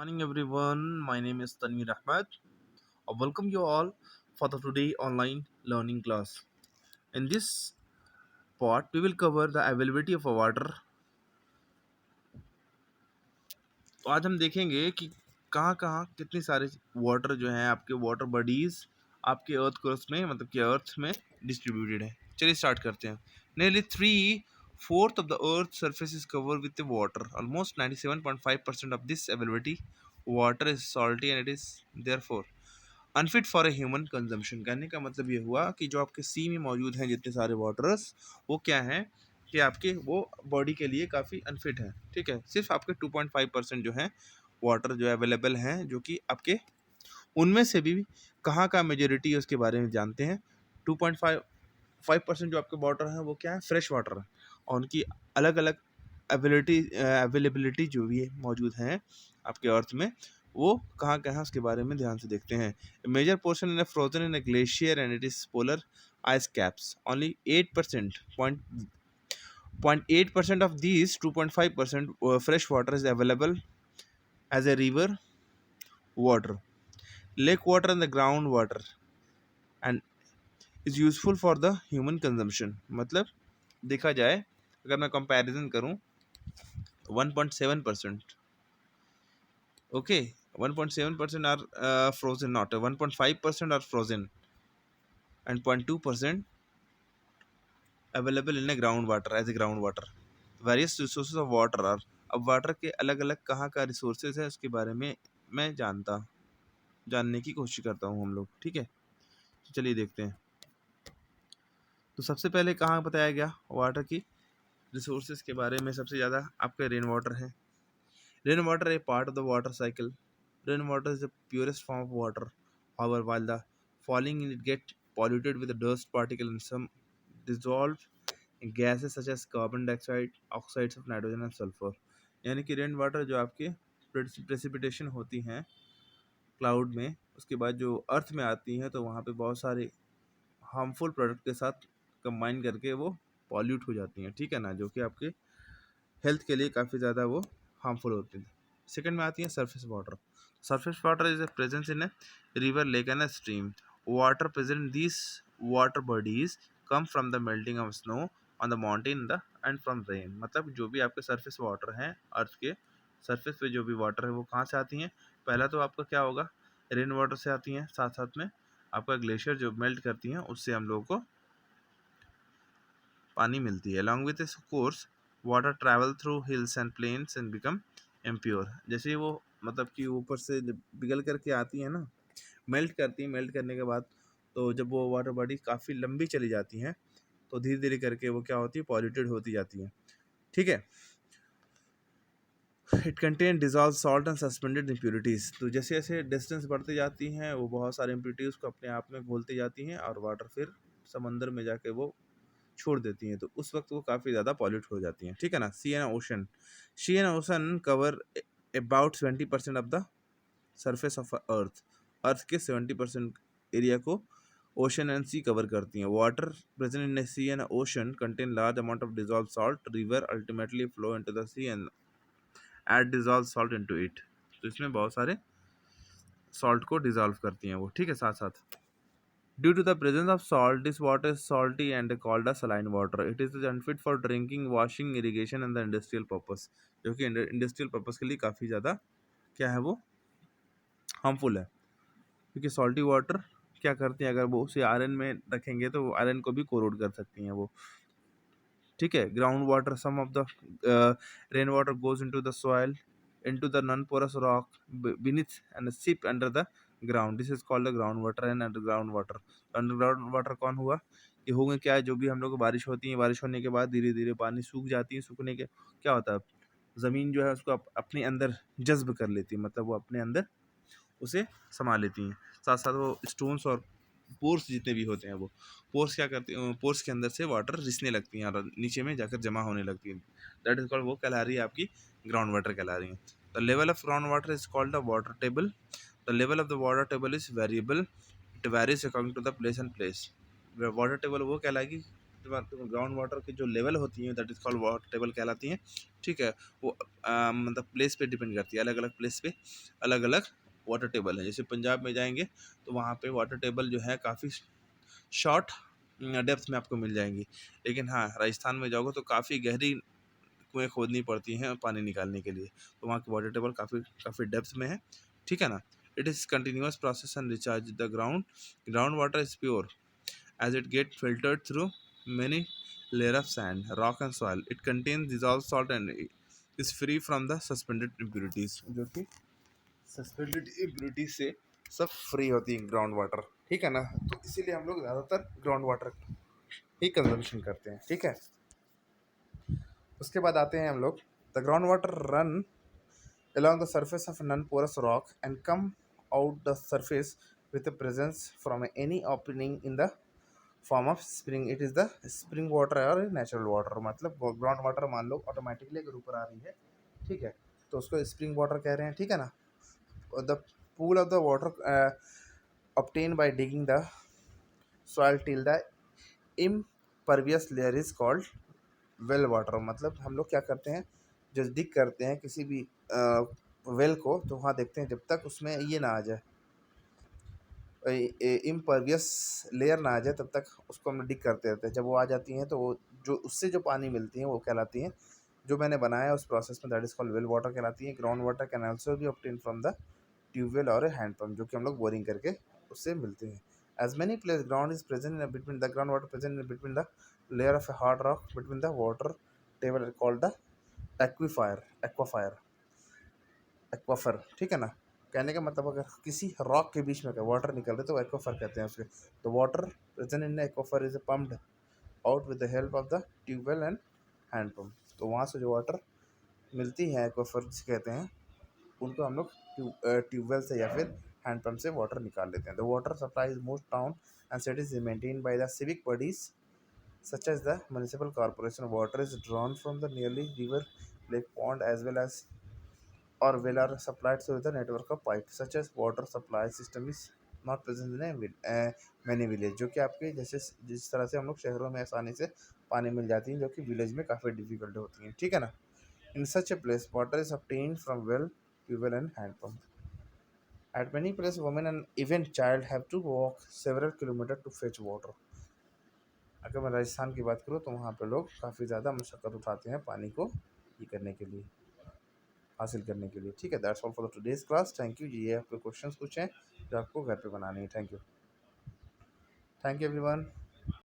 Morning everyone, my name is Tanvir Ahmed. I welcome you all for the today online learning class. In this part, we will cover the availability of water. तो आज हम देखेंगे कि कहाँ कहाँ कितनी सारे वाटर जो हैं आपके वाटर बॉडीज आपके अर्थ क्रस्ट में मतलब कि अर्थ में डिस्ट्रीब्यूटेड है। चलिए स्टार्ट करते हैं। Nearly 3/4 of the Earth's surface is covered with the water. Almost 97.5% of this availability water is salty and it is therefore unfit for a human consumption. कहने का मतलब ये हुआ कि जो आपके सी में मौजूद हैं जितने सारे वाटर्स वो क्या हैं कि आपके वो बॉडी के लिए काफ़ी अनफिट है। ठीक है, सिर्फ आपके 2.5% जो है वाटर जो अवेलेबल हैं, जो कि आपके उनमें से भी कहाँ का मेजोरिटी है उसके बारे में जानते हैं। 2.5% जो आपके वाटर है वो क्या है, फ्रेश वाटर है, और उनकी अलग अलग अवेलेबिलिटी जो भी है मौजूद हैं आपके अर्थ में वो कहाँ कहाँ उसके बारे में ध्यान से देखते हैं। Major portion in frozen in glacier and it is polar ice caps. Only 8%, 0.8% of these 2.5% fresh water is available as a river water, lake water and the ground water and is useful for the human consumption. मतलब देखा जाए अगर मैं comparison करूं 1.7%, okay, 1.7% are frozen, not 1.5% are frozen and 0.2% available in a ground water as a ground water. Various resources of water are, अब water के अलग अलग कहाँ का रिसोर्सेज है उसके बारे में मैं जानने की कोशिश करता हूँ हम लोग। ठीक है, तो चलिए देखते हैं। तो सबसे पहले कहाँ बताया गया वाटर की रिसोर्सेज के बारे में, सबसे ज़्यादा आपका रेन वाटर है। Rain water A part of the water cycle. Rain water is the purest form of water. However, while the falling in it get polluted with the dust particle and some dissolved gases such as carbon dioxide, oxides of nitrogen and sulfur. यानी कि rain water जो आपके precipitation होती हैं cloud में, उसके बाद जो अर्थ में आती हैं तो वहाँ पे बहुत सारे हार्मफुल प्रोडक्ट के साथ कंबाइन करके वो पॉल्यूट हो जाती हैं। ठीक है ना, जो कि आपके हेल्थ के लिए काफ़ी ज़्यादा वो हार्मफुल होती हैं। सेकंड में आती है surface water. Surface water is a presence in a river, lake and a stream. Water present this water bodies come from the melting of snow on the mountain the end from rain. मतलब जो भी आपके surface water हैं अर्थ के surface पे जो भी water है वो कहाँ से आती हैं? पहला तो आपका क्या होगा, रेन वाटर से आती हैं, साथ साथ में आपका ग्लेशियर जो मेल्ट करती हैं उससे हम लोगों को पानी मिलती है. Along with course water travel through hills and plains and become impure. जैसे ही वो मतलब कि ऊपर से जब पिघल करके आती है ना, मेल्ट करती है, मेल्ट करने के बाद तो जब वो वाटर बॉडी काफ़ी लंबी चली जाती हैं तो धीरे धीरे करके वो क्या होती है, पॉल्यूटेड होती जाती हैं. ठीक है, it contain dissolve salt and suspended impurities. तो जैसे जैसे डिस्टेंस बढ़ती जाती हैं वो बहुत सारे इम्प्योरिटीज़ को अपने आप में घोलती जाती हैं और वाटर फिर समंदर में जाके वो छोड़ देती हैं, तो उस वक्त वो काफ़ी ज़्यादा पॉल्यूट हो जाती हैं. ठीक है ना. Sea and ocean. Sea and ocean cover about 70% of the surface of earth. Earth के 70% एरिया को ओशन एंड सी कवर करती हैं. Water present in sea and ocean contain large amount of dissolve salt. River ultimately flow into the sea and add dissolve salt into it. तो इसमें बहुत सारे salt को dissolve करती हैं वो. ठीक है, साथ साथ due to the presence of salt, this water is salty and called as saline water. It is unfit for drinking, washing, irrigation and the industrial purpose. जो कि इंडस्ट्रियल पर्पस के लिए काफ़ी ज़्यादा क्या है, वो हार्मफुल है. क्योंकि सॉल्टी वाटर क्या करती हैं, अगर वो उसे आयरन में रखेंगे तो आयरन को भी कोरोड कर सकती हैं वो. ठीक है. Ground water. Some of the rain water goes into the soil into the non-porous rock beneath and sip under the ground. This is called the ground water and underground water. Underground water कौन हुआ, ये होंगे क्या है, जो भी हम लोग को बारिश होती है, बारिश होने के बाद धीरे धीरे पानी सूख जाती है. सूखने के क्या होता है, ज़मीन जो है उसको अपने अंदर जज्ब कर लेती है, मतलब वो अपने अंदर उसे समा लेती हैं. साथ साथ वो स्टोन्स और पोर्स जितने भी होते हैं वो पोर्स क्या करती हैं, पोर्स के अंदर से वाटर रिसने लगती हैं और नीचे में जाकर जमा होने लगती हैं. दैट इज कॉल्ड, वो कहला रही है आपकी ग्राउंड वाटर कहला रही है. The level of ground water is called the water table. The level of the water table is variable. It varies according to the place and place. Water table वो कहलाएगी ग्राउंड वाटर की जो level होती है that is called water table कहलाती हैं, ठीक है। वो मतलब प्लेस पे डिपेंड करती है, अलग अलग प्लेस पे अलग अलग वाटर टेबल है। जैसे पंजाब में जाएंगे तो वहाँ पे वाटर टेबल जो है काफ़ी शॉर्ट डेप्थ में आपको मिल जाएंगी, लेकिन हाँ राजस्थान में जाओगे तो काफ़ी गहरी कुएँ खोदनी पड़ती हैं पानी निकालने के लिए, तो वहाँ की वाटर टेबल काफ़ी काफ़ी डेप्थ में है, ठीक है ना। It is continuous process and recharge the ground water is pure as it gets filtered through many layers of sand, rock and soil. It contains dissolved salt and is free from the suspended impurities, जो कि suspended impurity से सब free होती है ground water, ठीक है ना। तो इसीलिए हम लोग ज़्यादातर ग्राउंड वाटर ही कंजम्पशन करते हैं, ठीक है। उसके बाद आते हैं हम लोग, the ground water run along the surface of a non-porous rock and come out the surface with a presence from any opening in the form of spring. It is the spring water और natural water, मतलब ground water मान लो automatically अगर ऊपर आ रही है, ठीक है, तो उसको स्प्रिंग वाटर कह रहे हैं, ठीक है ना। The pool of the water obtained by digging the soil till the impervious layer is called well water. मतलब हम लोग क्या करते हैं, जो डिग करते हैं किसी भी वेल को, तो वहाँ देखते हैं जब तक उसमें ये ना आ जाए, इम्परवियस लेयर ना आ जाए, तब तक उसको हम डिग करते रहते हैं। जब वो आ जाती हैं तो वो जो उससे जो पानी मिलती हैं वो कहलाती हैं, जो मैंने बनाया उस प्रोसेस में, that is called well water कहलाती है। Ground water can also be obtain from the tubewell और हैंड पंप, जो कि हम लोग बोरिंग करके उससे मिलते हैं। As many place ground is present in between the ground water present in between the layer of a hard rock between the water table called the aquifer aquifer, ठीक है ना। कहने का मतलब अगर किसी रॉक के बीच में अगर वाटर निकल रहे तो एक्वाफर कहते हैं उसके। तो water present in aquifer is pumped out with the help of the tubewell and hand pump. तो वहाँ से जो वाटर मिलती है एक्वाफर जिसे कहते हैं, उनको हम लोग ट्यूबवेल से या फिर हैंड पम्प से वाटर निकाल लेते हैं। The water supply is most town and cities maintain by the civic bodies such as the municipal corporation. Water is drawn from the nearly river, lake, pond as well as or well are supplied through the network of pipes such as water supply system is not present in many village। जो कि आपके जैसे जिस तरह से हम लोग शहरों में आसानी से पानी मिल जाती है, जो कि विलेज में काफ़ी डिफिकल्ट होती हैं, ठीक है ना। In such a place water is obtained from well, tubewell and hand pump. At many places women and even child have to walk several kilometers to fetch water। अगर मैं राजस्थान की बात करूँ तो वहाँ पे लोग काफ़ी ज़्यादा मशक्क़त उठाते हैं पानी को ये करने के लिए, हासिल करने के लिए, ठीक है। That's all for the today's class. Thank you. ये आपके क्वेश्चंस कुछ हैं जो आपको घर पे बनाने हैं। Thank you everyone.